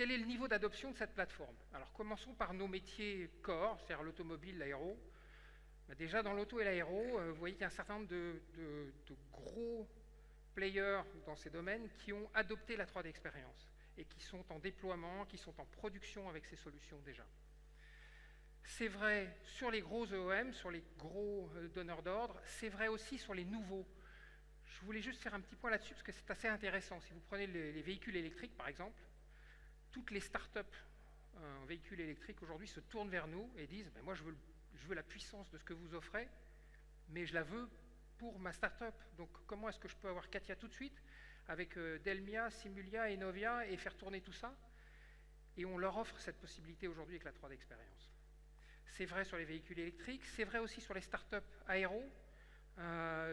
quel est le niveau d'adoption de cette plateforme? Alors commençons par nos métiers corps, c'est-à-dire l'automobile, l'aéro. Déjà dans l'auto et l'aéro, vous voyez qu'il y a un certain nombre de gros players dans ces domaines qui ont adopté la 3D Experience et qui sont en déploiement, qui sont en production avec ces solutions déjà. C'est vrai sur les gros EOM, sur les gros donneurs d'ordre, c'est vrai aussi sur les nouveaux. Je voulais juste faire un petit point là-dessus parce que c'est assez intéressant. Si vous prenez les véhicules électriques par exemple, toutes les startups en véhicules électriques aujourd'hui se tournent vers nous et disent ben moi je veux la puissance de ce que vous offrez, mais je la veux pour ma startup. Donc comment est-ce que je peux avoir Katia tout de suite avec Delmia, Simulia, Enovia et faire tourner tout ça? Et on leur offre cette possibilité aujourd'hui avec la 3D Experience. C'est vrai sur les véhicules électriques, c'est vrai aussi sur les startups aéros.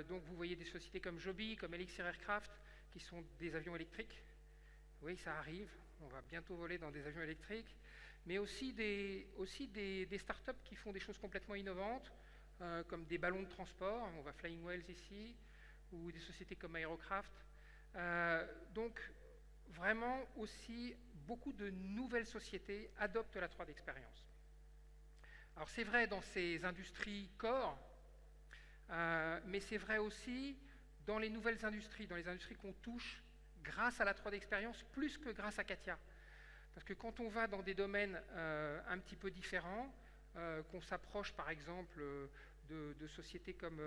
Donc vous voyez des sociétés comme Joby, comme Elixir Aircraft, qui sont des avions électriques. Oui, ça arrive, on va bientôt voler dans des avions électriques. Mais aussi des startups qui font des choses complètement innovantes, comme des ballons de transport, on voit Flying Whales ici, ou des sociétés comme Aerocraft. Donc vraiment aussi, beaucoup de nouvelles sociétés adoptent la 3D Experience. Alors c'est vrai dans ces industries corps, mais c'est vrai aussi dans les nouvelles industries, dans les industries qu'on touche grâce à la 3D Experience, plus que grâce à Katia. Parce que quand on va dans des domaines un petit peu différents, qu'on s'approche par exemple de sociétés comme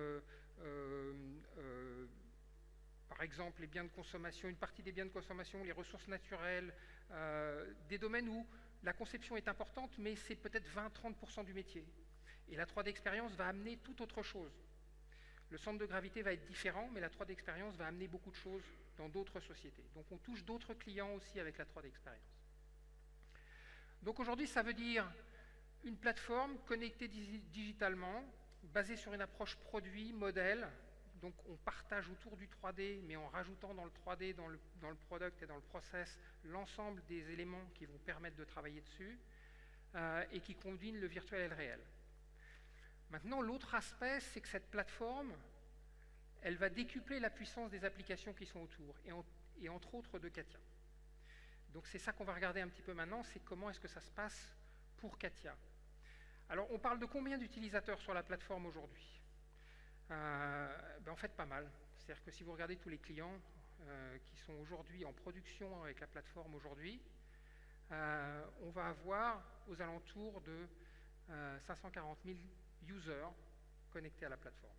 par exemple les biens de consommation, une partie des biens de consommation, les ressources naturelles, des domaines où la conception est importante, mais c'est peut-être 20-30% du métier. Et la 3D Experience va amener tout autre chose. Le centre de gravité va être différent, mais la 3D Experience va amener beaucoup de choses dans d'autres sociétés. Donc on touche d'autres clients aussi avec la 3D Experience. Donc aujourd'hui, ça veut dire une plateforme connectée digitalement, basée sur une approche produit, modèle. Donc on partage autour du 3D, mais en rajoutant dans le 3D, dans le product et dans le process, l'ensemble des éléments qui vont permettre de travailler dessus et qui combinent le virtuel et le réel. Maintenant, l'autre aspect, c'est que cette plateforme, elle va décupler la puissance des applications qui sont autour, et entre autres de Katia. Donc c'est ça qu'on va regarder un petit peu maintenant, c'est comment est-ce que ça se passe pour Katia. Alors on parle de combien d'utilisateurs sur la plateforme aujourd'hui? En fait pas mal. C'est-à-dire que si vous regardez tous les clients qui sont aujourd'hui en production avec la plateforme aujourd'hui, on va avoir aux alentours de 540 000 users connectés à la plateforme.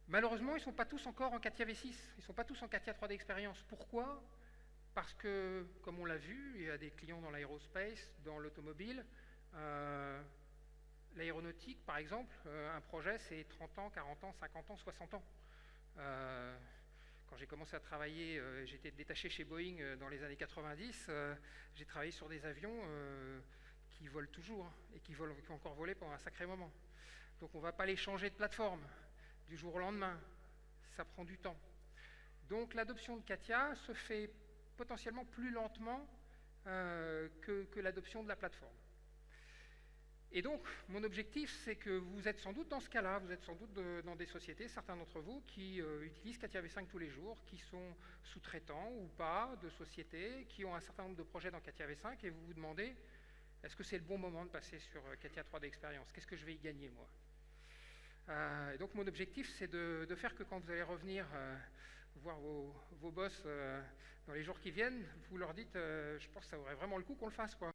Malheureusement, ils ne sont pas tous encore en Katia V6, ils ne sont pas tous en Katia 3D Experience. Pourquoi? Parce que, comme on l'a vu, il y a des clients dans l'aérospace, dans l'automobile, l'aéronautique, par exemple, un projet, c'est 30 ans, 40 ans, 50 ans, 60 ans. Quand j'ai commencé à travailler, j'étais détaché chez Boeing dans les années 90, j'ai travaillé sur des avions qui volent toujours et qui vont encore voler pendant un sacré moment. Donc on ne va pas les changer de plateforme du jour au lendemain, ça prend du temps. Donc l'adoption de Katia se fait potentiellement plus lentement que l'adoption de la plateforme. Et donc, mon objectif, c'est que vous êtes sans doute dans ce cas-là, vous êtes sans doute dans des sociétés, certains d'entre vous, qui utilisent Katia V5 tous les jours, qui sont sous-traitants ou pas de sociétés, qui ont un certain nombre de projets dans Katia V5, et vous vous demandez, est-ce que c'est le bon moment de passer sur Katia 3D Experience? Qu'est-ce que je vais y gagner, moi? Et donc, mon objectif, c'est de faire que quand vous allez revenir voir vos boss dans les jours qui viennent, vous leur dites, je pense que ça aurait vraiment le coup qu'on le fasse, quoi.